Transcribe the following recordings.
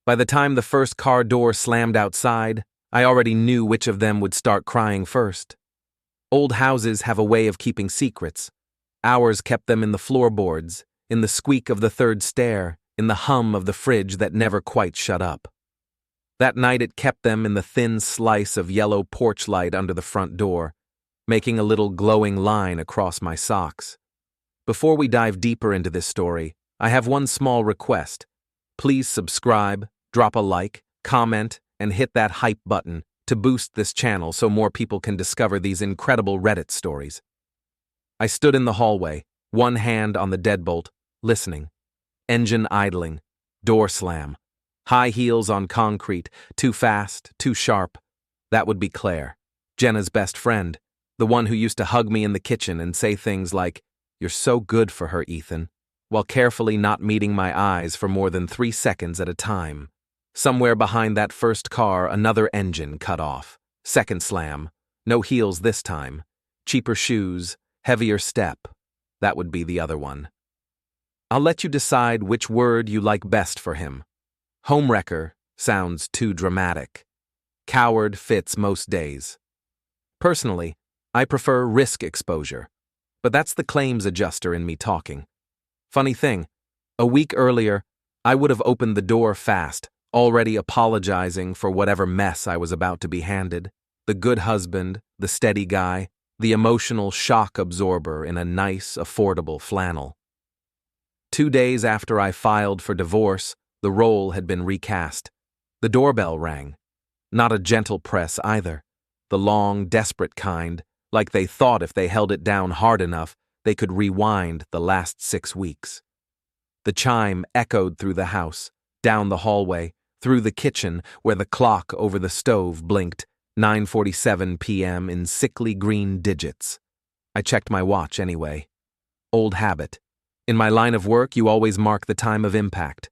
By the time the first car door slammed outside, I already knew which of them would start crying first. Old houses have a way of keeping secrets. Ours kept them in the floorboards, in the squeak of the third stair, in the hum of the fridge that never quite shut up. That night it kept them in the thin slice of yellow porch light under the front door, making a little glowing line across my socks. Before we dive deeper into this story, I have one small request. Please subscribe, drop a like, comment, and hit that hype button to boost this channel so more people can discover these incredible Reddit stories. I stood in the hallway, one hand on the deadbolt, listening. Engine idling, door slam. High heels on concrete, too fast, too sharp. That would be Claire, Jenna's best friend, the one who used to hug me in the kitchen and say things like, "You're so good for her, Ethan," while carefully not meeting my eyes for more than 3 seconds at a time. Somewhere behind that first car, another engine cut off. Second slam. No heels this time. Cheaper shoes, heavier step. That would be the other one. I'll let you decide which word you like best for him. Homewrecker sounds too dramatic. Coward fits most days. Personally, I prefer risk exposure, but that's the claims adjuster in me talking. Funny thing, a week earlier, I would have opened the door fast, already apologizing for whatever mess I was about to be handed. The good husband, the steady guy, the emotional shock absorber in a nice, affordable flannel. 2 days after I filed for divorce, the role had been recast. The doorbell rang. Not a gentle press either. The long, desperate kind, like they thought if they held it down hard enough, they could rewind the last 6 weeks. The chime echoed through the house, down the hallway, through the kitchen where the clock over the stove blinked, 9:47 p.m. in sickly green digits. I checked my watch anyway. Old habit. In my line of work, you always mark the time of impact.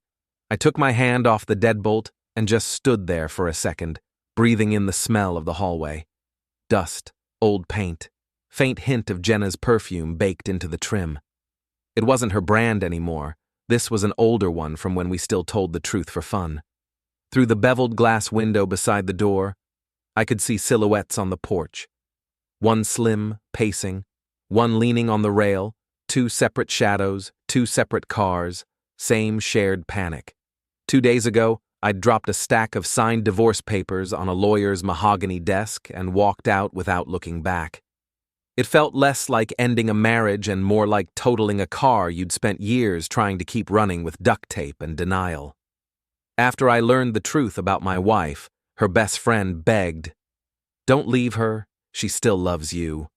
I took my hand off the deadbolt and just stood there for a second, breathing in the smell of the hallway. Dust, old paint, faint hint of Jenna's perfume baked into the trim. It wasn't her brand anymore. This was an older one from when we still told the truth for fun. Through the beveled glass window beside the door, I could see silhouettes on the porch. One slim, pacing, one leaning on the rail, 2 separate shadows, 2 separate cars, same shared panic. 2 days ago, I'd dropped a stack of signed divorce papers on a lawyer's mahogany desk and walked out without looking back. It felt less like ending a marriage and more like totaling a car you'd spent years trying to keep running with duct tape and denial. After I learned the truth about my wife, her best friend begged, "Don't leave her, she still loves you."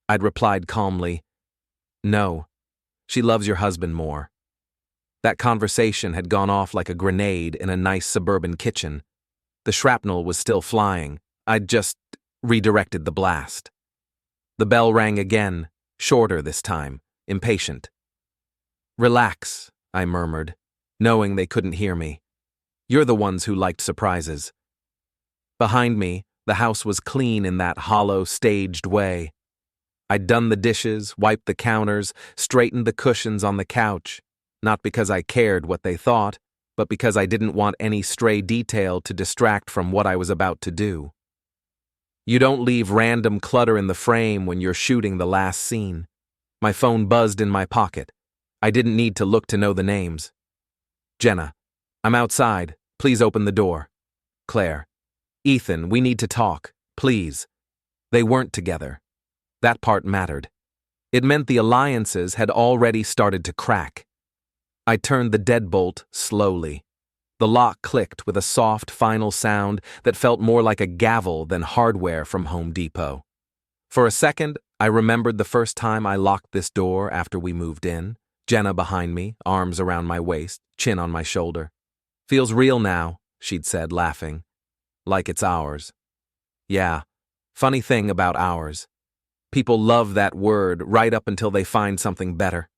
I'd replied calmly, "No, she loves your husband more." That conversation had gone off like a grenade in a nice suburban kitchen. The shrapnel was still flying. I'd just redirected the blast. The bell rang again, shorter this time, impatient. "Relax," I murmured, knowing they couldn't hear me. "You're the ones who liked surprises." Behind me, the house was clean in that hollow, staged way. I'd done the dishes, wiped the counters, straightened the cushions on the couch, not because I cared what they thought, but because I didn't want any stray detail to distract from what I was about to do. You don't leave random clutter in the frame when you're shooting the last scene. My phone buzzed in my pocket. I didn't need to look to know the names. Jenna, "I'm outside. Please open the door." Claire, "Ethan, we need to talk. Please." They weren't together. That part mattered. It meant the alliances had already started to crack. I turned the deadbolt slowly. The lock clicked with a soft, final sound that felt more like a gavel than hardware from Home Depot. For a second, I remembered the first time I locked this door after we moved in. Jenna behind me, arms around my waist, chin on my shoulder. "Feels real now," she'd said, laughing. "Like it's ours." Yeah, funny thing about ours. People love that word right up until they find something better.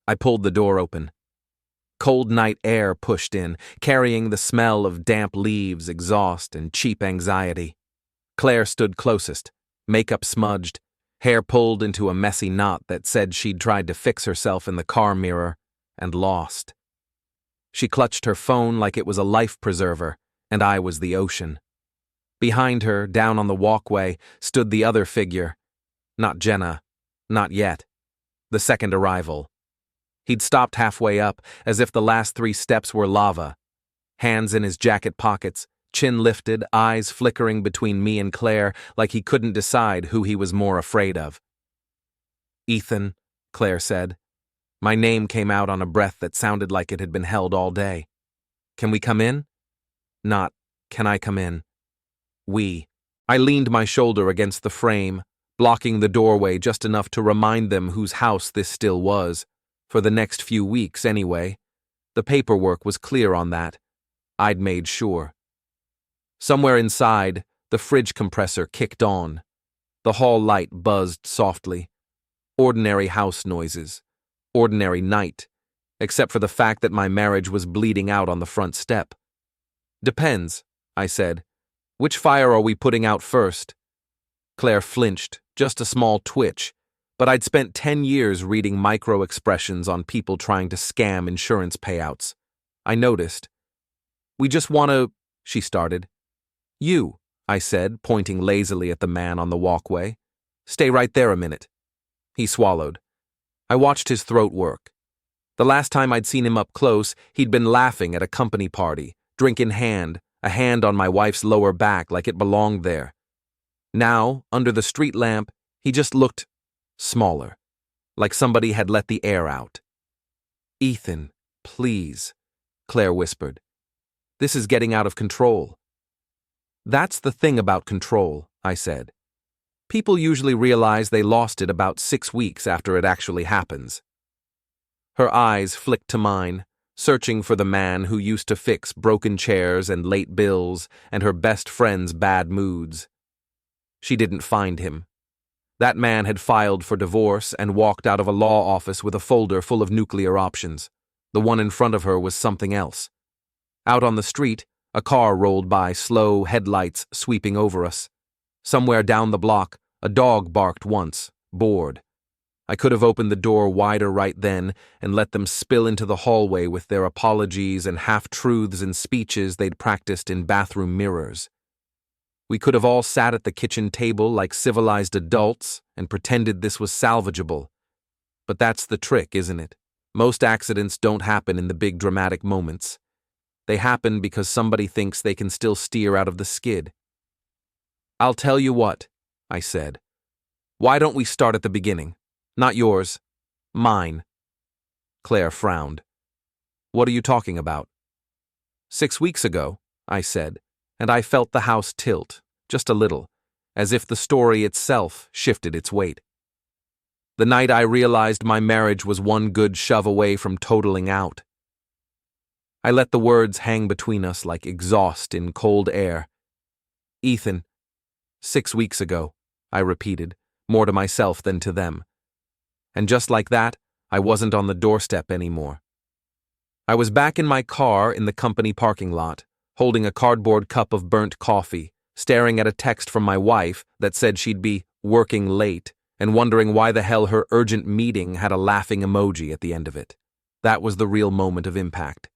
I pulled the door open. Cold night air pushed in, carrying the smell of damp leaves, exhaust, and cheap anxiety. Claire stood closest, makeup smudged, hair pulled into a messy knot that said she'd tried to fix herself in the car mirror and lost. She clutched her phone like it was a life preserver, and I was the ocean. Behind her, down on the walkway, stood the other figure. Not Jenna. Not yet. The second arrival. He'd stopped halfway up, as if the last 3 steps were lava. Hands in his jacket pockets, chin lifted, eyes flickering between me and Claire like he couldn't decide who he was more afraid of. "Ethan," Claire said. My name came out on a breath that sounded like it had been held all day. "Can we come in?" Not, "Can I come in?" We. I leaned my shoulder against the frame, blocking the doorway just enough to remind them whose house this still was, for the next few weeks anyway. The paperwork was clear on that. I'd made sure. Somewhere inside, the fridge compressor kicked on. The hall light buzzed softly. Ordinary house noises. Ordinary night, except for the fact that my marriage was bleeding out on the front step. "Depends," I said. "Which fire are we putting out first?" Claire flinched, just a small twitch, but I'd spent 10 years reading micro-expressions on people trying to scam insurance payouts. I noticed. "We just want to," she started. "You," I said, pointing lazily at the man on the walkway. "Stay right there a minute." He swallowed. I watched his throat work. The last time I'd seen him up close, he'd been laughing at a company party, drink in hand, a hand on my wife's lower back like it belonged there. Now, under the street lamp, he just looked smaller, like somebody had let the air out. "Ethan, please," Claire whispered. "This is getting out of control." "That's the thing about control," I said. "People usually realize they lost it about 6 weeks after it actually happens." Her eyes flicked to mine, searching for the man who used to fix broken chairs and late bills and her best friend's bad moods. She didn't find him. That man had filed for divorce and walked out of a law office with a folder full of nuclear options. The one in front of her was something else. Out on the street, a car rolled by, slow, headlights sweeping over us. Somewhere down the block, a dog barked once, bored. I could have opened the door wider right then and let them spill into the hallway with their apologies and half-truths and speeches they'd practiced in bathroom mirrors. We could have all sat at the kitchen table like civilized adults and pretended this was salvageable. But that's the trick, isn't it? Most accidents don't happen in the big dramatic moments. They happen because somebody thinks they can still steer out of the skid. "I'll tell you what," I said. "Why don't we start at the beginning? Not yours. Mine." Claire frowned. "What are you talking about?" 6 weeks ago," I said, and I felt the house tilt, just a little, as if the story itself shifted its weight. "The night I realized my marriage was one good shove away from totaling out." I let the words hang between us like exhaust in cold air. "Ethan, 6 weeks ago," I repeated, more to myself than to them. And just like that, I wasn't on the doorstep anymore. I was back in my car in the company parking lot, holding a cardboard cup of burnt coffee, staring at a text from my wife that said she'd be working late, and wondering why the hell her urgent meeting had a laughing emoji at the end of it. That was the real moment of impact.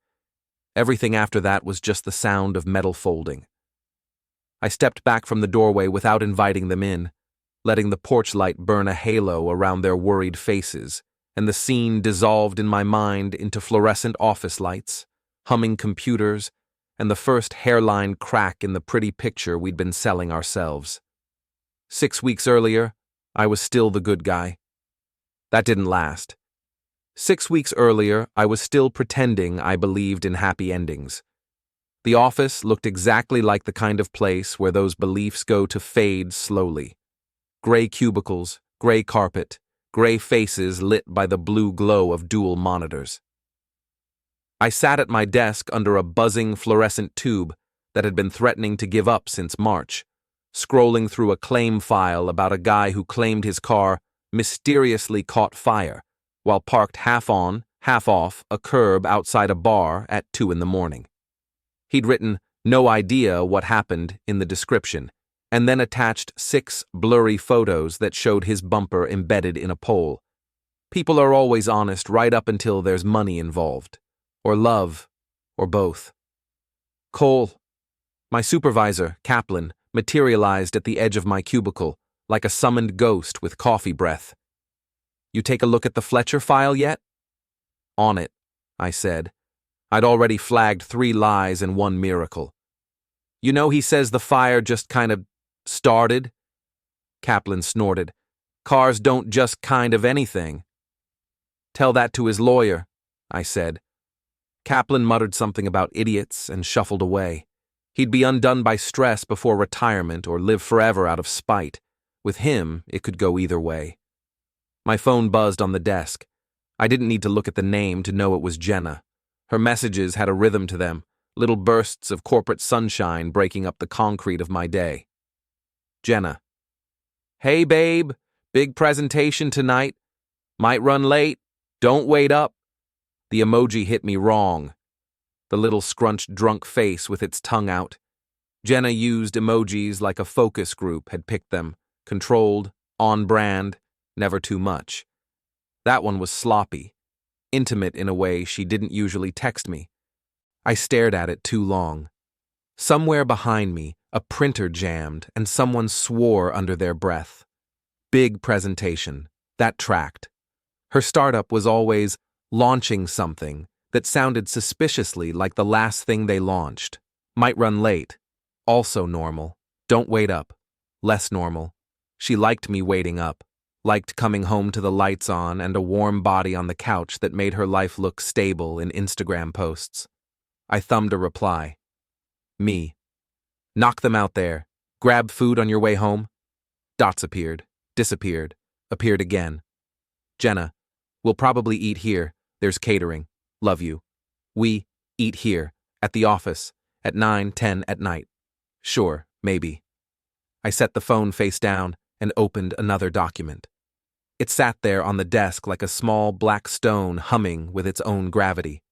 Everything after that was just the sound of metal folding. I stepped back from the doorway without inviting them in, letting the porch light burn a halo around their worried faces, and the scene dissolved in my mind into fluorescent office lights, humming computers, and the first hairline crack in the pretty picture we'd been selling ourselves. 6 weeks earlier, I was still the good guy. That didn't last. 6 weeks earlier, I was still pretending I believed in happy endings. The office looked exactly like the kind of place where those beliefs go to fade slowly. Gray cubicles, gray carpet, gray faces lit by the blue glow of dual monitors. I sat at my desk under a buzzing fluorescent tube that had been threatening to give up since March, scrolling through a claim file about a guy who claimed his car mysteriously caught fire while parked half on, half off a curb outside a bar at 2 a.m. He'd written, "No idea what happened" in the description, and then attached 6 blurry photos that showed his bumper embedded in a pole. People are always honest right up until there's money involved. Or love, or both. Cole, my supervisor, Kaplan, materialized at the edge of my cubicle, like a summoned ghost with coffee breath. You take a look at the Fletcher file yet? On it, I said. I'd already flagged 3 lies and 1 miracle. You know, he says the fire just kind of started? Kaplan snorted. Cars don't just kind of anything. Tell that to his lawyer, I said. Kaplan muttered something about idiots and shuffled away. He'd be undone by stress before retirement or live forever out of spite. With him, it could go either way. My phone buzzed on the desk. I didn't need to look at the name to know it was Jenna. Her messages had a rhythm to them, little bursts of corporate sunshine breaking up the concrete of my day. Jenna. Hey, babe. Big presentation tonight. Might run late. Don't wait up. The emoji hit me wrong. The little scrunched drunk face with its tongue out. Jenna used emojis like a focus group had picked them. Controlled, on brand, never too much. That one was sloppy, intimate in a way she didn't usually text me. I stared at it too long. Somewhere behind me, a printer jammed and someone swore under their breath. Big presentation. That tracked. Her startup was always launching something that sounded suspiciously like the last thing they launched. Might run late. Also normal. Don't wait up. Less normal. She liked me waiting up. Liked coming home to the lights on and a warm body on the couch that made her life look stable in Instagram posts. I thumbed a reply. Me. Knock them out there. Grab food on your way home. Dots appeared. Disappeared. Appeared again. Jenna. We'll probably eat here. There's catering. Love you. We eat here. At the office. At 9:10 at night. Sure, maybe. I set the phone face down and opened another document. It sat there on the desk like a small black stone humming with its own gravity.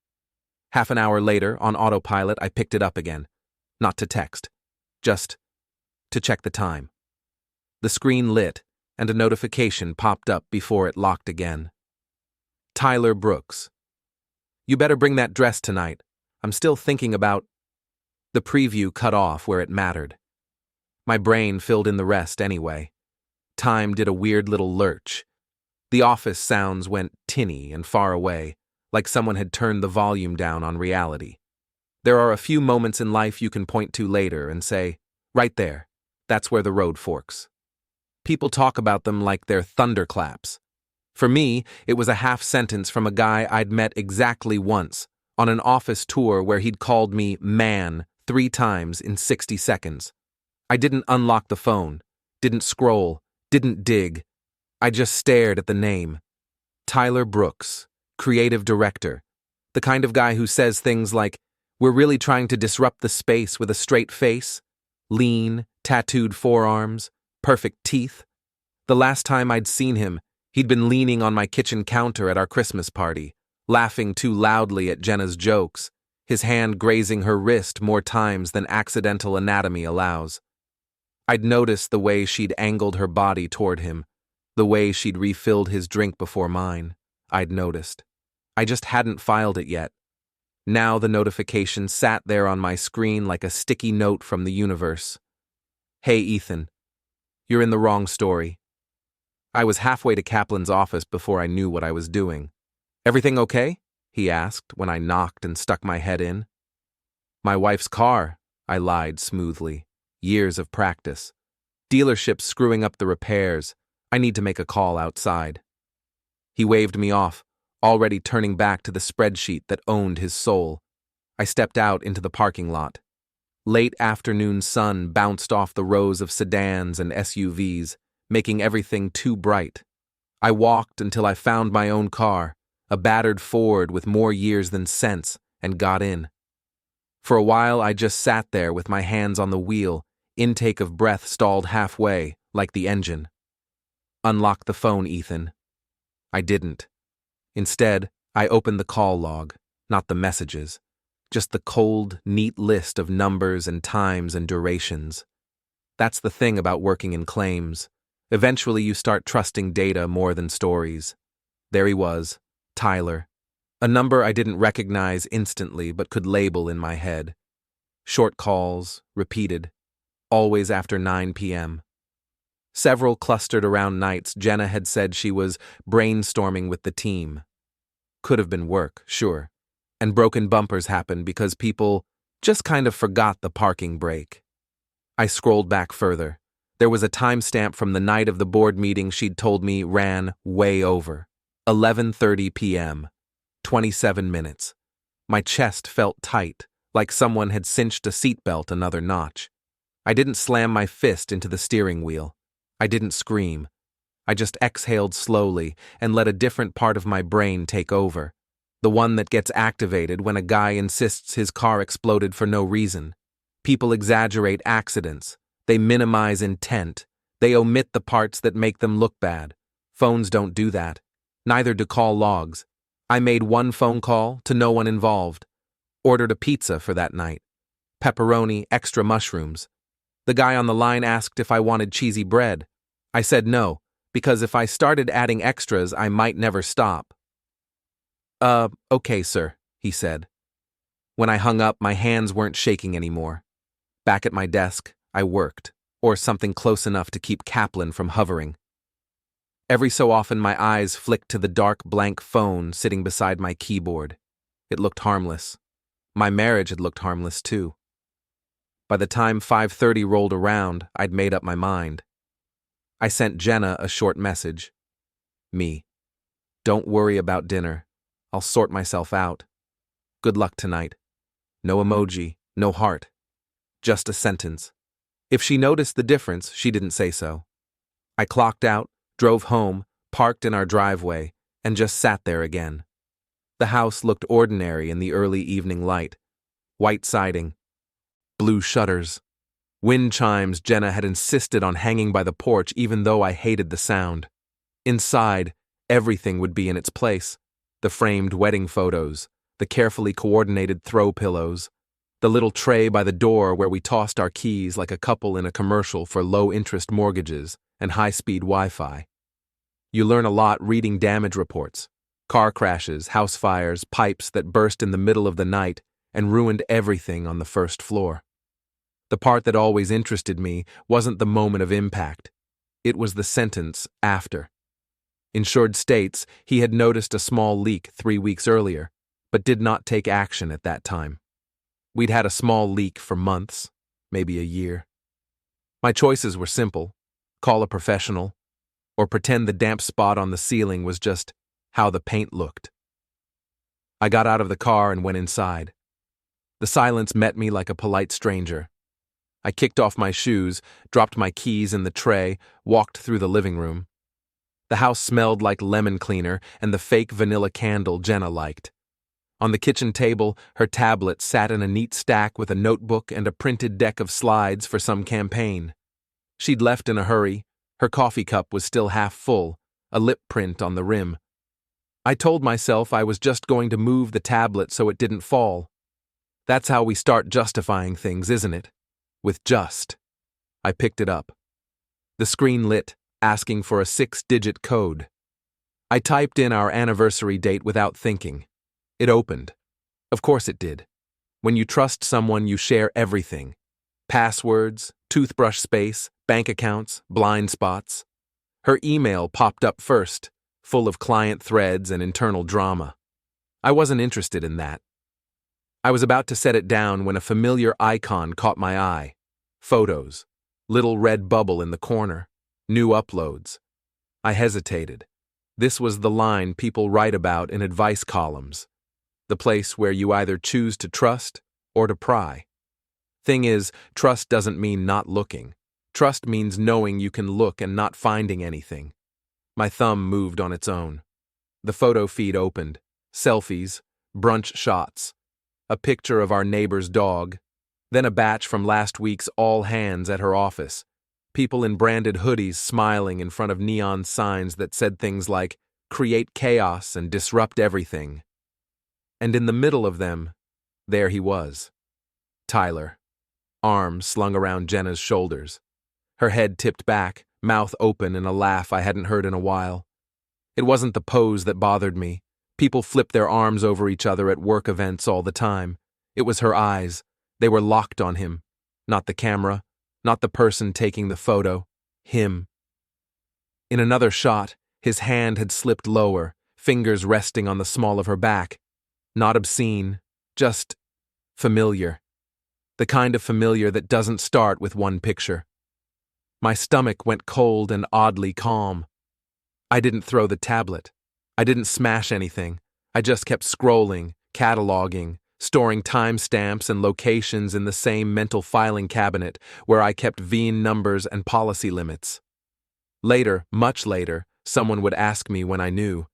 Half an hour later, on autopilot, I picked it up again. Not to text. Just to check the time. The screen lit, and a notification popped up before it locked again. Tyler Brooks. You better bring that dress tonight. I'm still thinking about... The preview cut off where it mattered. My brain filled in the rest anyway. Time did a weird little lurch. The office sounds went tinny and far away, like someone had turned the volume down on reality. There are a few moments in life you can point to later and say, right there, that's where the road forks. People talk about them like they're thunderclaps. For me, it was a half sentence from a guy I'd met exactly once, on an office tour where he'd called me man 3 times in 60 seconds. I didn't unlock the phone, didn't scroll, didn't dig. I just stared at the name. Tyler Brooks, creative director. The kind of guy who says things like, we're really trying to disrupt the space with a straight face, lean, tattooed forearms, perfect teeth. The last time I'd seen him, he'd been leaning on my kitchen counter at our Christmas party, laughing too loudly at Jenna's jokes, his hand grazing her wrist more times than accidental anatomy allows. I'd noticed the way she'd angled her body toward him, the way she'd refilled his drink before mine. I'd noticed. I just hadn't filed it yet. Now the notification sat there on my screen like a sticky note from the universe. Hey, Ethan. You're in the wrong story. I was halfway to Kaplan's office before I knew what I was doing. Everything okay? He asked when I knocked and stuck my head in. My wife's car, I lied smoothly. Years of practice. Dealership screwing up the repairs. I need to make a call outside. He waved me off, already turning back to the spreadsheet that owned his soul. I stepped out into the parking lot. Late afternoon sun bounced off the rows of sedans and SUVs, making everything too bright. I walked until I found my own car, a battered Ford with more years than sense, and got in. For a while I just sat there with my hands on the wheel, intake of breath stalled halfway, like the engine. Unlock the phone, Ethan. I didn't. Instead, I opened the call log, not the messages, just the cold, neat list of numbers and times and durations. That's the thing about working in claims. Eventually you start trusting data more than stories. There he was, Tyler. A number I didn't recognize instantly but could label in my head. Short calls, repeated, always after 9 p.m. Several clustered around nights Jenna had said she was brainstorming with the team. Could have been work, sure. And broken bumpers happened because people just kind of forgot the parking brake. I scrolled back further. There was a timestamp from the night of the board meeting she'd told me ran way over. 11:30 p.m. 27 minutes. My chest felt tight, like someone had cinched a seatbelt another notch. I didn't slam my fist into the steering wheel. I didn't scream. I just exhaled slowly and let a different part of my brain take over. The one that gets activated when a guy insists his car exploded for no reason. People exaggerate accidents. They minimize intent. They omit the parts that make them look bad. Phones don't do that. Neither do call logs. I made one phone call to no one involved. Ordered a pizza for that night. Pepperoni, extra mushrooms. The guy on the line asked if I wanted cheesy bread. I said no, because if I started adding extras, I might never stop. Okay, sir, he said. When I hung up, my hands weren't shaking anymore. Back at my desk, I worked, or something close enough to keep Kaplan from hovering. Every so often, my eyes flicked to the dark, blank phone sitting beside my keyboard. It looked harmless. My marriage had looked harmless, too. By the time 5:30 rolled around, I'd made up my mind. I sent Jenna a short message. Me. Don't worry about dinner. I'll sort myself out. Good luck tonight. No emoji, no heart. Just a sentence. If she noticed the difference, she didn't say so. I clocked out, drove home, parked in our driveway, and just sat there again. The house looked ordinary in the early evening light. White siding. Blue shutters. Wind chimes Jenna had insisted on hanging by the porch even though I hated the sound. Inside, everything would be in its place. The framed wedding photos, the carefully coordinated throw pillows, the little tray by the door where we tossed our keys like a couple in a commercial for low-interest mortgages and high-speed Wi-Fi. You learn a lot reading damage reports. Car crashes, house fires, pipes that burst in the middle of the night and ruined everything on the first floor. The part that always interested me wasn't the moment of impact. It was the sentence after. Insured states he had noticed a small leak 3 weeks earlier, but did not take action at that time. We'd had a small leak for months, maybe a year. My choices were simple: call a professional, or pretend the damp spot on the ceiling was just how the paint looked. I got out of the car and went inside. The silence met me like a polite stranger. I kicked off my shoes, dropped my keys in the tray, walked through the living room. The house smelled like lemon cleaner and the fake vanilla candle Jenna liked. On the kitchen table, her tablet sat in a neat stack with a notebook and a printed deck of slides for some campaign. She'd left in a hurry. Her coffee cup was still half full, a lip print on the rim. I told myself I was just going to move the tablet so it didn't fall. That's how we start justifying things, isn't it? With just. I picked it up. The screen lit, asking for a 6-digit code. I typed in our anniversary date without thinking. It opened. Of course it did. When you trust someone, you share everything. Passwords, toothbrush space, bank accounts, blind spots. Her email popped up first, full of client threads and internal drama. I wasn't interested in that. I was about to set it down when a familiar icon caught my eye. Photos. Little red bubble in the corner. New uploads. I hesitated. This was the line people write about in advice columns. The place where you either choose to trust or to pry. Thing is, trust doesn't mean not looking. Trust means knowing you can look and not finding anything. My thumb moved on its own. The photo feed opened. Selfies, brunch shots, a picture of our neighbor's dog, then a batch from last week's all hands at her office. People in branded hoodies smiling in front of neon signs that said things like, "Create chaos and disrupt everything." And in the middle of them, there he was. Tyler, arms slung around Jenna's shoulders. Her head tipped back, mouth open in a laugh I hadn't heard in a while. It wasn't the pose that bothered me. People flip their arms over each other at work events all the time. It was her eyes. They were locked on him. Not the camera, not the person taking the photo. Him. In another shot, his hand had slipped lower, fingers resting on the small of her back. Not obscene, just familiar. The kind of familiar that doesn't start with one picture. My stomach went cold and oddly calm. I didn't throw the tablet. I didn't smash anything. I just kept scrolling, cataloging, storing timestamps and locations in the same mental filing cabinet where I kept VIN numbers and policy limits. Later, much later, someone would ask me when I knew.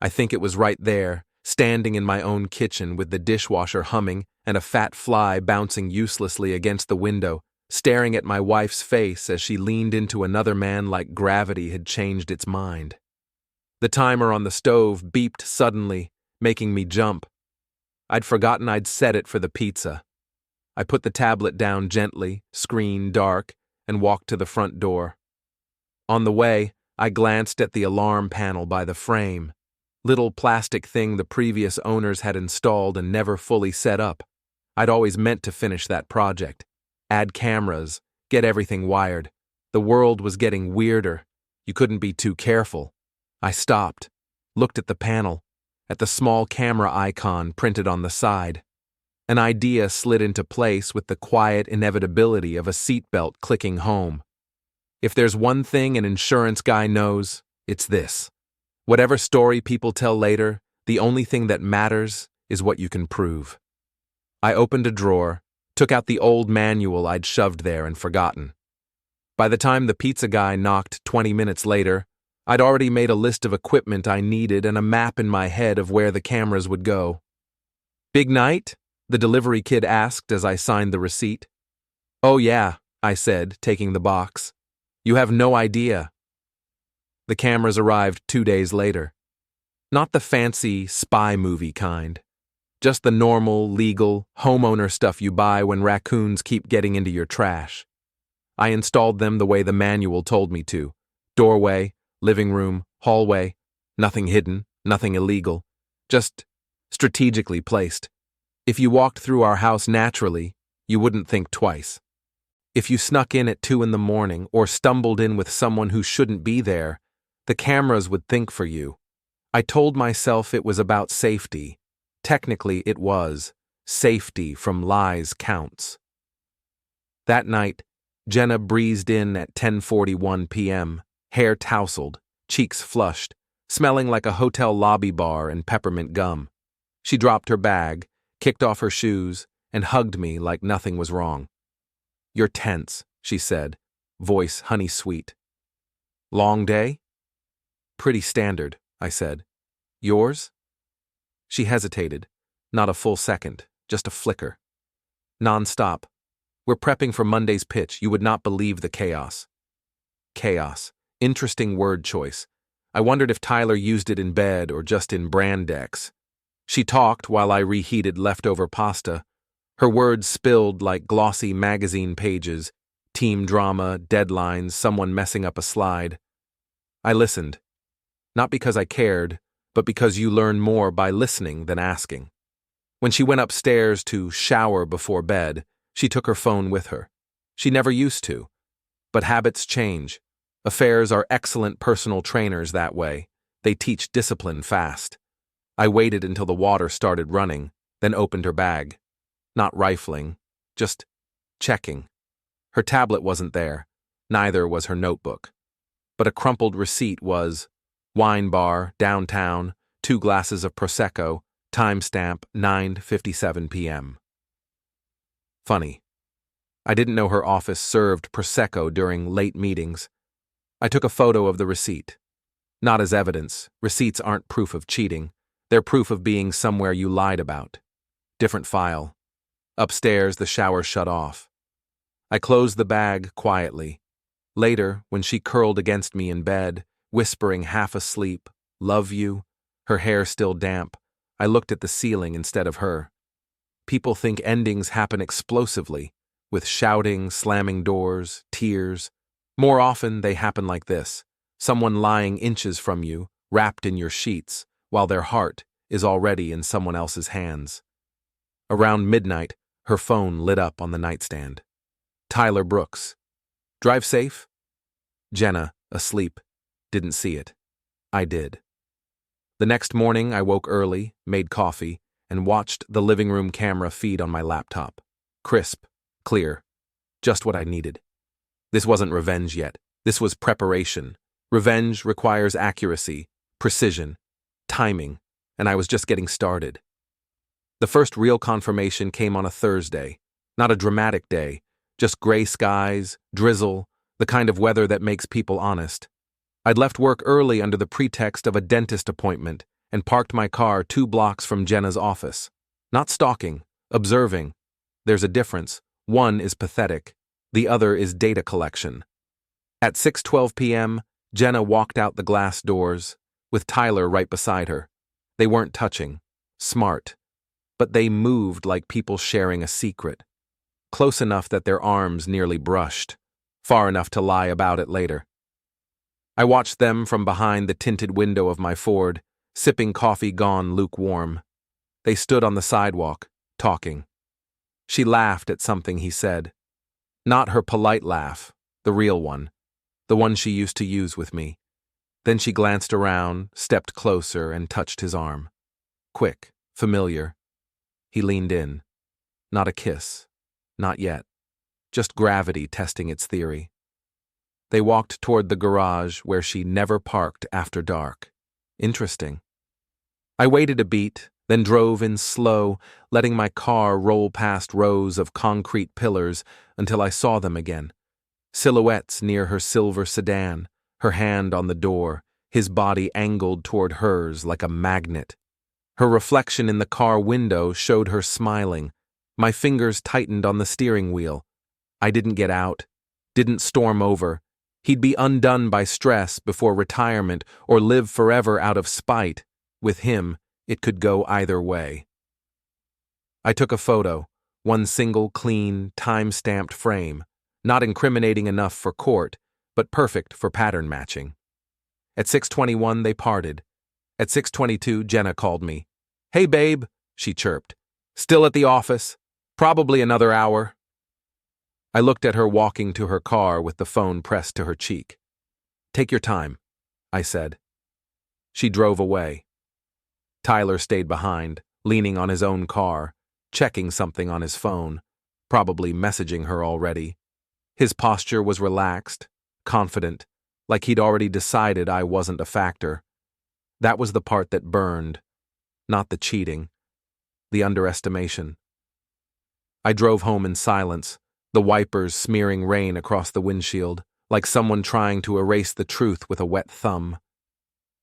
I think it was right there, standing in my own kitchen with the dishwasher humming and a fat fly bouncing uselessly against the window, staring at my wife's face as she leaned into another man like gravity had changed its mind. The timer on the stove beeped suddenly, making me jump. I'd forgotten I'd set it for the pizza. I put the tablet down gently, screen dark, and walked to the front door. On the way, I glanced at the alarm panel by the frame. Little plastic thing the previous owners had installed and never fully set up. I'd always meant to finish that project. Add cameras, get everything wired. The world was getting weirder. You couldn't be too careful. I stopped, looked at the panel, at the small camera icon printed on the side. An idea slid into place with the quiet inevitability of a seatbelt clicking home. If there's one thing an insurance guy knows, it's this. Whatever story people tell later, the only thing that matters is what you can prove. I opened a drawer, took out the old manual I'd shoved there and forgotten. By the time the pizza guy knocked 20 minutes later, I'd already made a list of equipment I needed and a map in my head of where the cameras would go. "Big night?" the delivery kid asked as I signed the receipt. "Oh yeah," I said, taking the box. "You have no idea." The cameras arrived 2 days later. Not the fancy spy movie kind. Just the normal, legal, homeowner stuff you buy when raccoons keep getting into your trash. I installed them the way the manual told me to. Doorway, living room, hallway, nothing hidden, nothing illegal. Just strategically placed. If you walked through our house naturally, you wouldn't think twice. If you snuck in at 2 in the morning or stumbled in with someone who shouldn't be there, the cameras would think for you. I told myself it was about safety. Technically, it was. Safety from lies counts. That night, Jenna breezed in at 10:41 p.m., hair tousled, cheeks flushed, smelling like a hotel lobby bar and peppermint gum. She dropped her bag, kicked off her shoes, and hugged me like nothing was wrong. "You're tense," she said, voice honey-sweet. "Long day?" "Pretty standard," I said. "Yours?" She hesitated. Not a full second, just a flicker. "Non-stop. We're prepping for Monday's pitch. You would not believe the chaos." Chaos. Interesting word choice. I wondered if Tyler used it in bed or just in brand decks. She talked while I reheated leftover pasta. Her words spilled like glossy magazine pages. Team drama, deadlines, someone messing up a slide. I listened. Not because I cared, but because you learn more by listening than asking. When she went upstairs to shower before bed, she took her phone with her. She never used to. But habits change. Affairs are excellent personal trainers that way. They teach discipline fast. I waited until the water started running, then opened her bag. Not rifling, just checking. Her tablet wasn't there. Neither was her notebook. But a crumpled receipt was wine bar, downtown, 2 glasses of Prosecco, timestamp 9:57 p.m. Funny. I didn't know her office served Prosecco during late meetings. I took a photo of the receipt. Not as evidence. Receipts aren't proof of cheating. They're proof of being somewhere you lied about. Different file. Upstairs, the shower shut off. I closed the bag quietly. Later, when she curled against me in bed, whispering half asleep, "Love you," her hair still damp, I looked at the ceiling instead of her. People think endings happen explosively, with shouting, slamming doors, tears. More often, they happen like this. Someone lying inches from you, wrapped in your sheets, while their heart, is already in someone else's hands. Around midnight, her phone lit up on the nightstand. Tyler Brooks. Drive safe? Jenna, asleep, didn't see it. I did. The next morning, I woke early, made coffee, and watched the living room camera feed on my laptop. Crisp, clear, just what I needed. This wasn't revenge yet. This was preparation. Revenge requires accuracy, precision, timing, and I was just getting started. The first real confirmation came on a Thursday. Not a dramatic day, just gray skies, drizzle, the kind of weather that makes people honest. I'd left work early under the pretext of a dentist appointment and parked my car 2 blocks from Jenna's office. Not stalking, observing. There's a difference. One is pathetic. The other is data collection. At 6:12 p.m., Jenna walked out the glass doors, with Tyler right beside her. They weren't touching. Smart. But they moved like people sharing a secret. Close enough that their arms nearly brushed. Far enough to lie about it later. I watched them from behind the tinted window of my Ford, sipping coffee gone lukewarm. They stood on the sidewalk, talking. She laughed at something he said. Not her polite laugh, the real one. The one she used to use with me. Then she glanced around, stepped closer, and touched his arm. Quick, familiar. He leaned in. Not a kiss. Not yet. Just gravity testing its theory. They walked toward the garage where she never parked after dark. Interesting. I waited a beat, then drove in slow, letting my car roll past rows of concrete pillars until I saw them again. Silhouettes near her silver sedan, her hand on the door, his body angled toward hers like a magnet. Her reflection in the car window showed her smiling. My fingers tightened on the steering wheel. I didn't get out, didn't storm over. He'd be undone by stress before retirement or live forever out of spite. With him, it could go either way. I took a photo, one single, clean, time-stamped frame, not incriminating enough for court, but perfect for pattern matching. At 6:21, they parted. At 6:22, Jenna called me. "Hey, babe," she chirped. "Still at the office? Probably another hour." I looked at her walking to her car with the phone pressed to her cheek. "Take your time," I said. She drove away. Tyler stayed behind, leaning on his own car, checking something on his phone, probably messaging her already. His posture was relaxed, confident, like he'd already decided I wasn't a factor. That was the part that burned, not the cheating, the underestimation. I drove home in silence, the wipers smearing rain across the windshield, like someone trying to erase the truth with a wet thumb.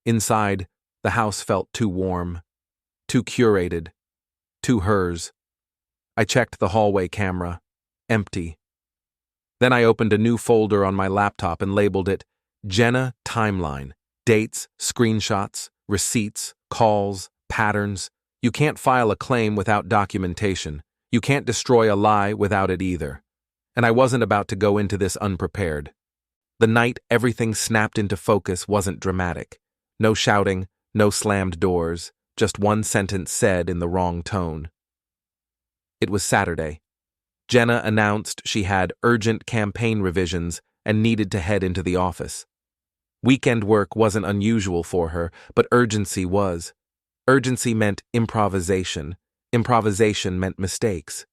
Inside, the house felt too warm, too curated, too hers. I checked the hallway camera. Empty. Then I opened a new folder on my laptop and labeled it Jenna Timeline. Dates, screenshots, receipts, calls, patterns. You can't file a claim without documentation. You can't destroy a lie without it either. And I wasn't about to go into this unprepared. The night everything snapped into focus wasn't dramatic. No shouting, no slammed doors, just one sentence said in the wrong tone. It was Saturday. Jenna announced she had urgent campaign revisions and needed to head into the office. Weekend work wasn't unusual for her, but urgency was. Urgency meant improvisation. Improvisation meant mistakes.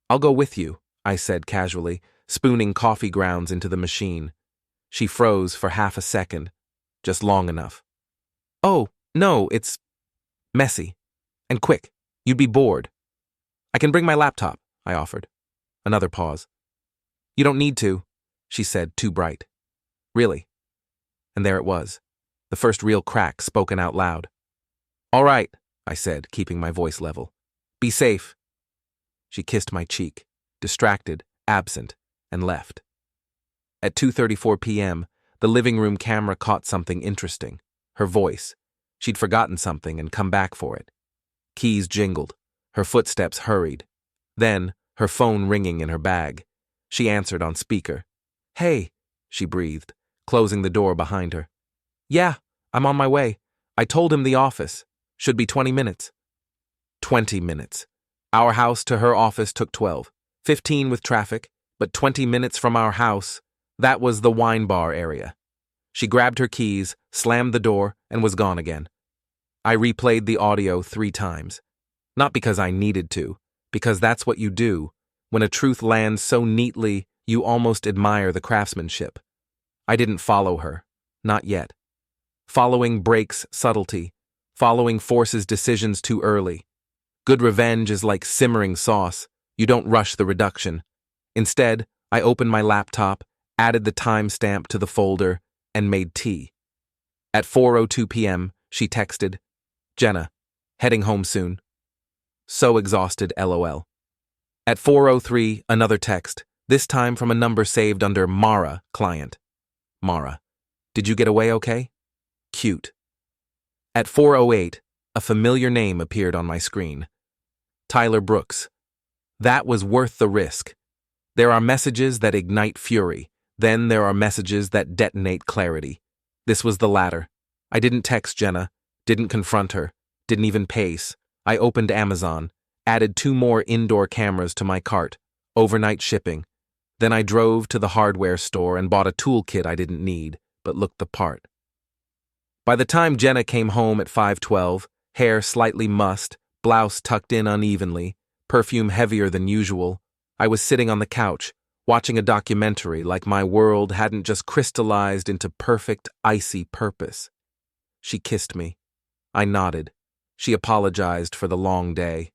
"I'll go with you," I said casually, spooning coffee grounds into the machine. She froze for half a second, just long enough. "Oh, no, it's messy. And quick. You'd be bored." "I can bring my laptop," I offered. Another pause. "You don't need to," she said, too bright. "Really?" And there it was, the first real crack spoken out loud. "All right," I said, keeping my voice level. "Be safe." She kissed my cheek, distracted, absent, and left. At 2:34 p.m., the living room camera caught something interesting. Her voice. She'd forgotten something and come back for it. Keys jingled. Her footsteps hurried. Then, her phone ringing in her bag. She answered on speaker. "Hey," she breathed, closing the door behind her. "Yeah, I'm on my way. I told him the office." Should be 20 minutes. 20 minutes. Our house to her office took 12. 15 with traffic, but 20 minutes from our house, that was the wine bar area. She grabbed her keys, slammed the door, and was gone again. I replayed the audio 3 times. Not because I needed to, because that's what you do. When a truth lands so neatly, you almost admire the craftsmanship. I didn't follow her. Not yet. Following breaks subtlety. Following forces decisions too early. Good revenge is like simmering sauce. You don't rush the reduction. Instead, I opened my laptop, added the timestamp to the folder, and made tea. At 4:02 p.m., she texted, "Jenna, heading home soon. So exhausted, LOL." At 4:03, another text, this time from a number saved under Mara, client. Mara, did you get away okay? Cute. At 4:08, a familiar name appeared on my screen. Tyler Brooks. That was worth the risk. There are messages that ignite fury. Then there are messages that detonate clarity. This was the latter. I didn't text Jenna, didn't confront her, didn't even pace. I opened Amazon, added 2 more indoor cameras to my cart, overnight shipping. Then I drove to the hardware store and bought a toolkit I didn't need, but looked the part. By the time Jenna came home at 5:12, hair slightly mussed, blouse tucked in unevenly, perfume heavier than usual, I was sitting on the couch, watching a documentary like my world hadn't just crystallized into perfect, icy purpose. She kissed me. I nodded. She apologized for the long day.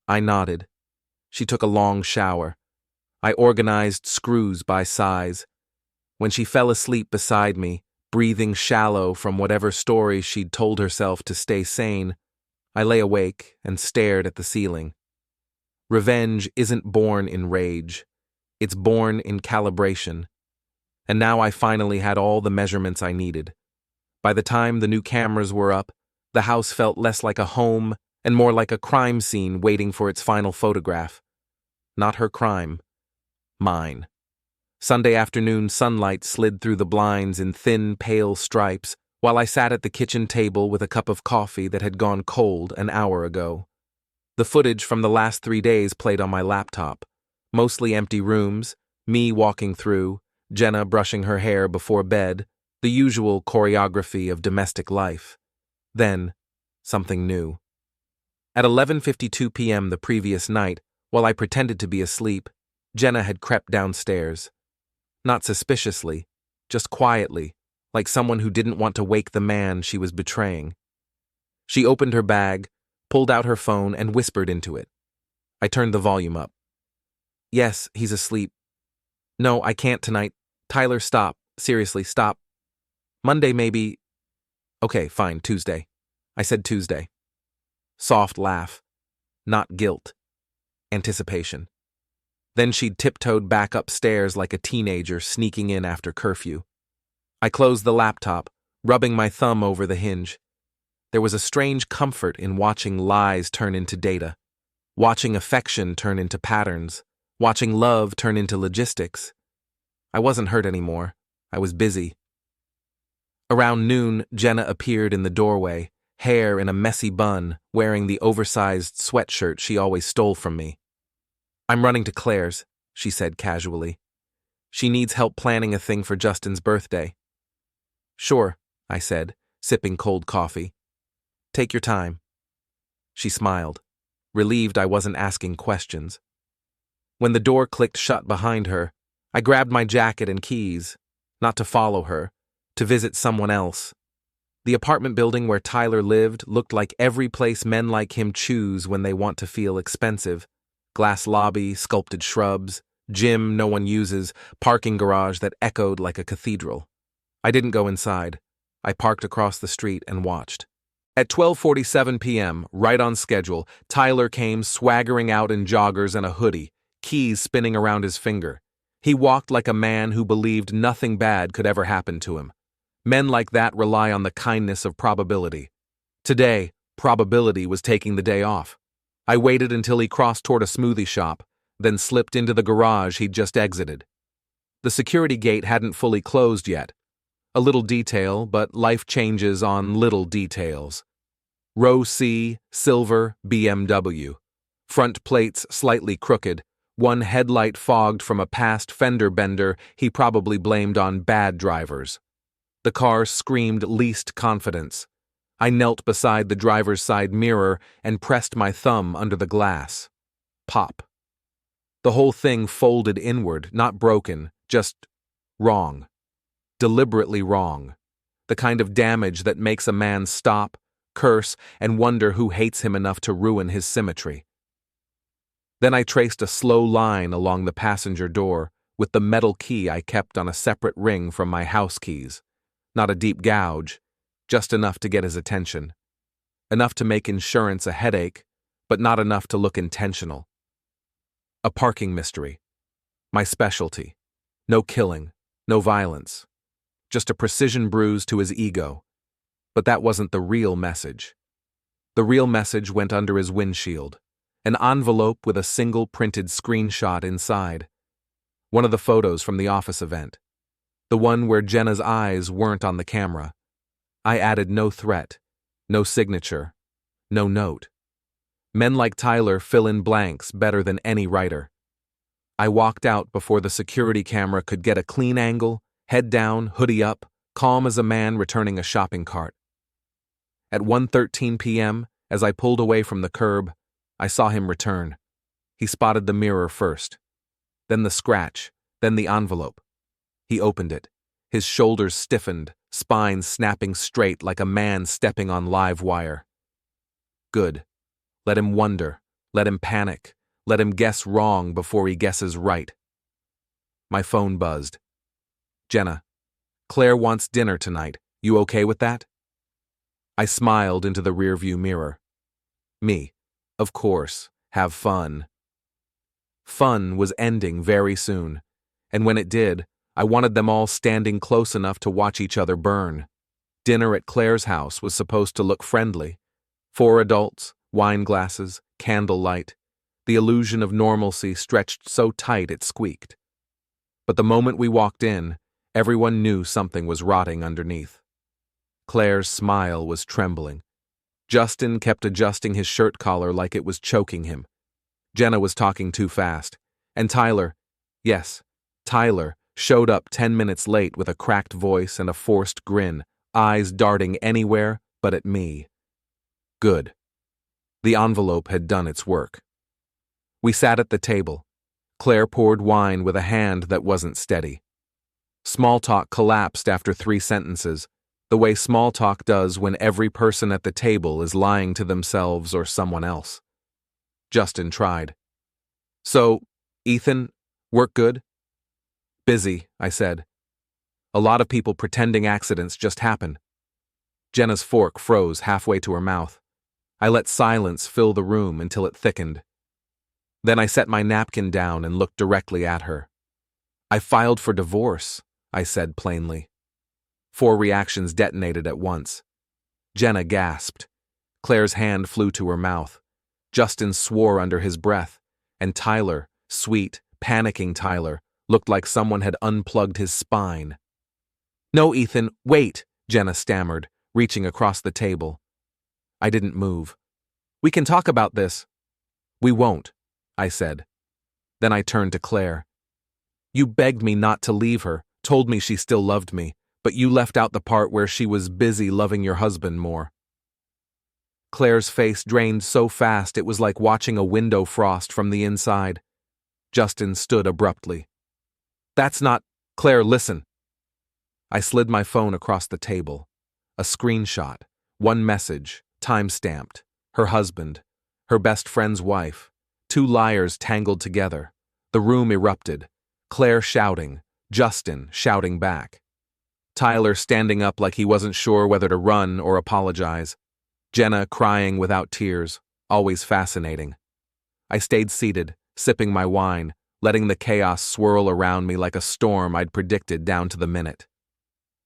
I nodded. She took a long shower. I organized screws by size. When she fell asleep beside me, breathing shallow from whatever story she'd told herself to stay sane, I lay awake and stared at the ceiling. Revenge isn't born in rage. It's born in calibration. And now I finally had all the measurements I needed. By the time the new cameras were up, the house felt less like a home and more like a crime scene waiting for its final photograph. Not her crime. Mine. Sunday afternoon sunlight slid through the blinds in thin, pale stripes while I sat at the kitchen table with a cup of coffee that had gone cold an hour ago. The footage from the last 3 days played on my laptop. Mostly empty rooms, me walking through, Jenna brushing her hair before bed, the usual choreography of domestic life. Then, something new. At 11:52 p.m. the previous night, while I pretended to be asleep, Jenna had crept downstairs. Not suspiciously, just quietly, like someone who didn't want to wake the man she was betraying. She opened her bag, pulled out her phone, and whispered into it. I turned the volume up. "Yes, he's asleep. No, I can't tonight. Tyler, stop. Seriously, stop. Monday, maybe. Okay, fine, Tuesday." I said Tuesday. Soft laugh. Not guilt. Anticipation. Then she'd tiptoed back upstairs like a teenager sneaking in after curfew. I closed the laptop, rubbing my thumb over the hinge. There was a strange comfort in watching lies turn into data, watching affection turn into patterns, watching love turn into logistics. I wasn't hurt anymore. I was busy. Around noon, Jenna appeared in the doorway, hair in a messy bun, wearing the oversized sweatshirt she always stole from me. "I'm running to Claire's," she said casually. "She needs help planning a thing for Justin's birthday." "Sure," I said, sipping cold coffee. "Take your time." She smiled, relieved I wasn't asking questions. When the door clicked shut behind her, I grabbed my jacket and keys, not to follow her, to visit someone else. The apartment building where Tyler lived looked like every place men like him choose when they want to feel expensive. Glass lobby, sculpted shrubs, gym no one uses, parking garage that echoed like a cathedral. I didn't go inside. I parked across the street and watched. At 12:47 p.m., right on schedule, Tyler came swaggering out in joggers and a hoodie, keys spinning around his finger. He walked like a man who believed nothing bad could ever happen to him. Men like that rely on the kindness of probability. Today, probability was taking the day off. I waited until he crossed toward a smoothie shop, then slipped into the garage he'd just exited. The security gate hadn't fully closed yet. A little detail, but life changes on little details. Row C, silver BMW. Front plates slightly crooked, one headlight fogged from a past fender bender he probably blamed on bad drivers. The car screamed least confidence. I knelt beside the driver's side mirror and pressed my thumb under the glass. Pop. The whole thing folded inward, not broken, just wrong. Deliberately wrong. The kind of damage that makes a man stop, curse, and wonder who hates him enough to ruin his symmetry. Then I traced a slow line along the passenger door with the metal key I kept on a separate ring from my house keys. Not a deep gouge, just enough to get his attention. Enough to make insurance a headache, but not enough to look intentional. A parking mystery. My specialty. No killing, no violence. Just a precision bruise to his ego. But that wasn't the real message. The real message went under his windshield. An envelope with a single printed screenshot inside. One of the photos from the office event. The one where Jenna's eyes weren't on the camera. I added no threat, no signature, no note. Men like Tyler fill in blanks better than any writer. I walked out before the security camera could get a clean angle, head down, hoodie up, calm as a man returning a shopping cart. At 1:13 p.m., as I pulled away from the curb, I saw him return. He spotted the mirror first, then the scratch, then the envelope. He opened it, his shoulders stiffened, spine snapping straight like a man stepping on live wire. Good. Let him wonder, let him panic, let him guess wrong before he guesses right. My phone buzzed. Jenna, Claire wants dinner tonight. You okay with that? I smiled into the rearview mirror. Me. Of course. Have fun. Fun was ending very soon, and when it did, I wanted them all standing close enough to watch each other burn. Dinner at Claire's house was supposed to look friendly. 4 adults, wine glasses, candlelight. The illusion of normalcy stretched so tight it squeaked. But the moment we walked in, everyone knew something was rotting underneath. Claire's smile was trembling. Justin kept adjusting his shirt collar like it was choking him. Jenna was talking too fast. And Tyler, yes, Tyler, showed up 10 minutes late with a cracked voice and a forced grin, eyes darting anywhere but at me. Good. The envelope had done its work. We sat at the table. Claire poured wine with a hand that wasn't steady. Small talk collapsed after 3 sentences, the way small talk does when every person at the table is lying to themselves or someone else. Justin tried. So, Ethan, work good? Busy, I said. A lot of people pretending accidents just happen. Jenna's fork froze halfway to her mouth. I let silence fill the room until it thickened. Then I set my napkin down and looked directly at her. I filed for divorce, I said plainly. 4 reactions detonated at once. Jenna gasped. Claire's hand flew to her mouth. Justin swore under his breath, and Tyler, sweet, panicking Tyler, looked like someone had unplugged his spine. No, Ethan, wait, Jenna stammered, reaching across the table. I didn't move. We can talk about this. We won't, I said. Then I turned to Claire. You begged me not to leave her, told me she still loved me, but you left out the part where she was busy loving your husband more. Claire's face drained so fast it was like watching a window frost from the inside. Justin stood abruptly. That's not... Claire, listen. I slid my phone across the table. A screenshot. 1 message, time-stamped. Her husband. Her best friend's wife. 2 liars tangled together. The room erupted. Claire shouting. Justin shouting back. Tyler standing up like he wasn't sure whether to run or apologize. Jenna crying without tears, always fascinating. I stayed seated, sipping my wine, letting the chaos swirl around me like a storm I'd predicted down to the minute.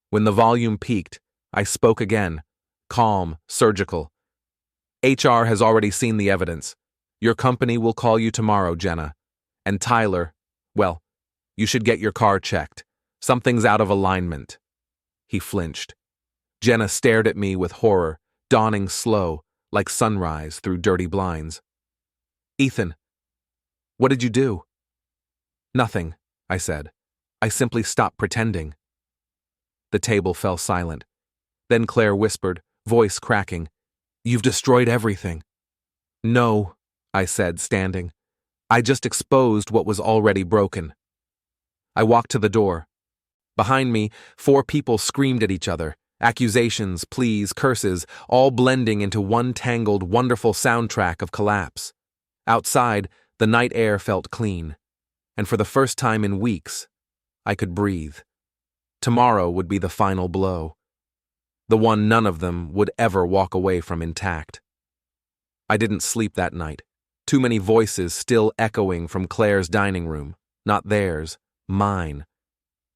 When the volume peaked, I spoke again, calm, surgical. HR has already seen the evidence. Your company will call you tomorrow, Jenna. And Tyler, well, you should get your car checked. Something's out of alignment. He flinched. Jenna stared at me with horror, dawning slow, like sunrise through dirty blinds. Ethan, what did you do? Nothing, I said. I simply stopped pretending. The table fell silent. Then Claire whispered, voice cracking, You've destroyed everything. No, I said, standing. I just exposed what was already broken. I walked to the door. Behind me, 4 people screamed at each other, accusations, pleas, curses, all blending into one tangled, wonderful soundtrack of collapse. Outside, the night air felt clean, and for the first time in weeks, I could breathe. Tomorrow would be the final blow, the one none of them would ever walk away from intact. I didn't sleep that night. Too many voices still echoing from Claire's dining room, not theirs, mine.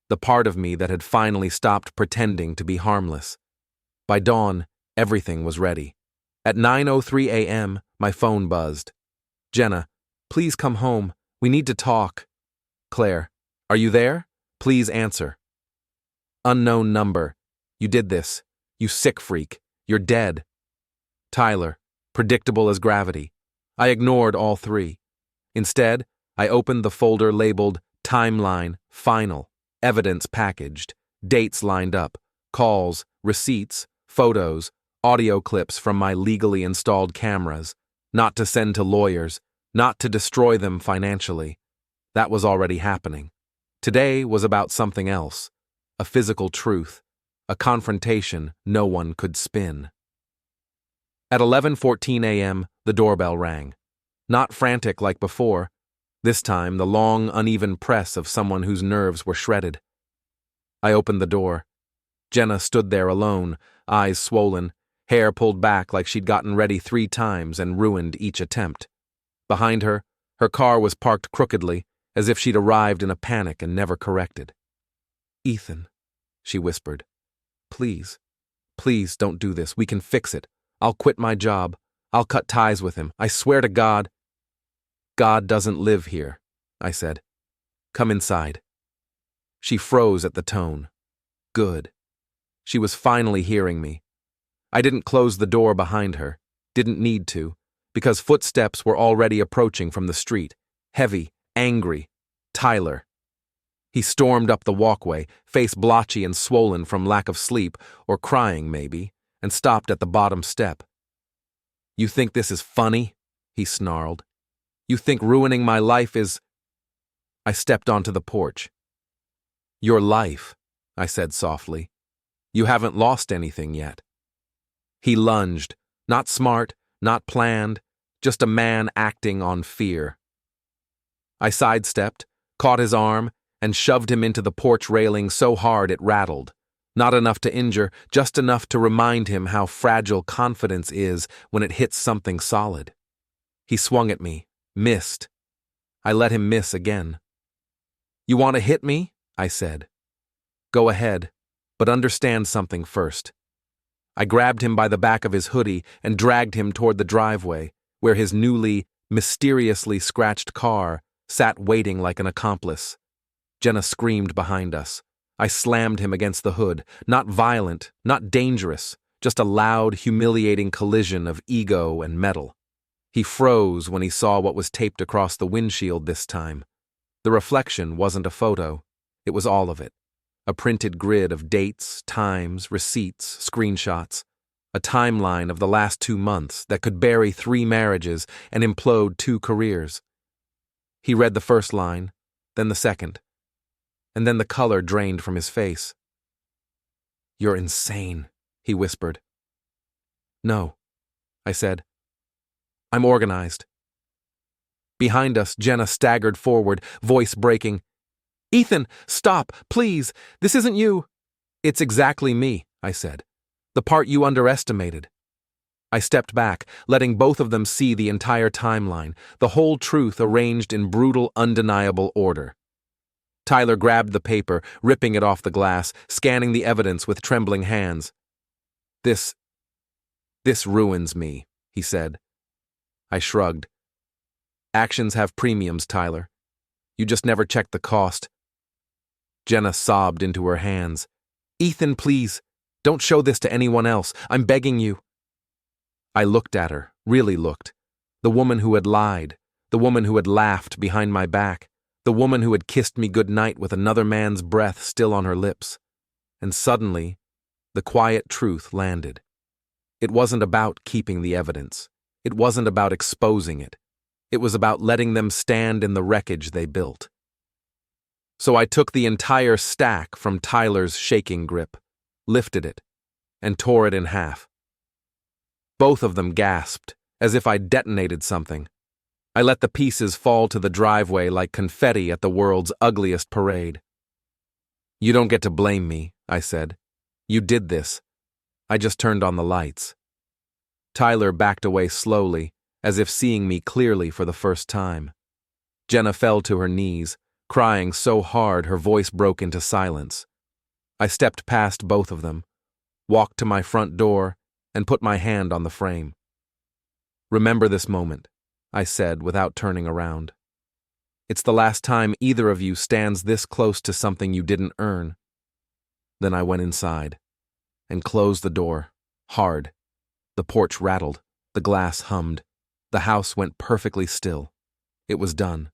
The part of me that had finally stopped pretending to be harmless. By dawn, everything was ready. At 9:03 a.m., my phone buzzed. Jenna, please come home. We need to talk. Claire, are you there? Please answer. Unknown number. You did this. You sick freak. You're dead. Tyler, predictable as gravity. I ignored all 3. Instead, I opened the folder labeled Timeline, Final, Evidence Packaged, dates lined up, calls, receipts, photos, audio clips from my legally installed cameras, not to send to lawyers, not to destroy them financially. That was already happening. Today was about something else, a physical truth, a confrontation no one could spin. At 11:14 a.m., the doorbell rang. Not frantic like before, this time the long, uneven press of someone whose nerves were shredded. I opened the door. Jenna stood there alone, eyes swollen, hair pulled back like she'd gotten ready 3 times and ruined each attempt. Behind her, her car was parked crookedly, as if she'd arrived in a panic and never corrected. Ethan, she whispered, please don't do this. We can fix it. I'll quit my job. I'll cut ties with him. I swear to God. God doesn't live here, I said. Come inside. She froze at the tone. Good. She was finally hearing me. I didn't close the door behind her, didn't need to, because footsteps were already approaching from the street, heavy, angry. Tyler. He stormed up the walkway, face blotchy and swollen from lack of sleep, or crying maybe, and stopped at the bottom step. You think this is funny? He snarled. You think ruining my life is... I stepped onto the porch. Your life, I said softly. You haven't lost anything yet. He lunged, not smart, not planned, just a man acting on fear. I sidestepped, caught his arm, and shoved him into the porch railing so hard it rattled. Not enough to injure, just enough to remind him how fragile confidence is when it hits something solid. He swung at me, missed. I let him miss again. You want to hit me? I said. Go ahead, but understand something first. I grabbed him by the back of his hoodie and dragged him toward the driveway, where his newly, mysteriously scratched car sat waiting like an accomplice. Jenna screamed behind us. I slammed him against the hood, not violent, not dangerous, just a loud, humiliating collision of ego and metal. He froze when he saw what was taped across the windshield this time. The reflection wasn't a photo. It was all of it. A printed grid of dates, times, receipts, screenshots. A timeline of the last 2 months that could bury 3 marriages and implode 2 careers. He read the first line, then the second. And then the color drained from his face. You're insane, he whispered. No, I said. I'm organized. Behind us, Jenna staggered forward, voice breaking. Ethan, stop, please, this isn't you. It's exactly me, I said. The part you underestimated. I stepped back, letting both of them see the entire timeline, the whole truth arranged in brutal, undeniable order. Tyler grabbed the paper, ripping it off the glass, scanning the evidence with trembling hands. This ruins me, he said. I shrugged. Actions have premiums, Tyler. You just never checked the cost. Jenna sobbed into her hands. Ethan, please, don't show this to anyone else. I'm begging you. I looked at her, really looked. The woman who had lied, the woman who had laughed behind my back, the woman who had kissed me goodnight with another man's breath still on her lips. And suddenly, the quiet truth landed. It wasn't about keeping the evidence. It wasn't about exposing it. It was about letting them stand in the wreckage they built. So I took the entire stack from Tyler's shaking grip, lifted it, and tore it in half. Both of them gasped, as if I'd detonated something. I let the pieces fall to the driveway like confetti at the world's ugliest parade. "You don't get to blame me," I said. "You did this. I just turned on the lights." Tyler backed away slowly, as if seeing me clearly for the first time. Jenna fell to her knees, crying so hard her voice broke into silence. I stepped past both of them, walked to my front door, and put my hand on the frame. "Remember this moment," I said without turning around. "It's the last time either of you stands this close to something you didn't earn." Then I went inside and closed the door, hard. The porch rattled, the glass hummed, the house went perfectly still. It was done.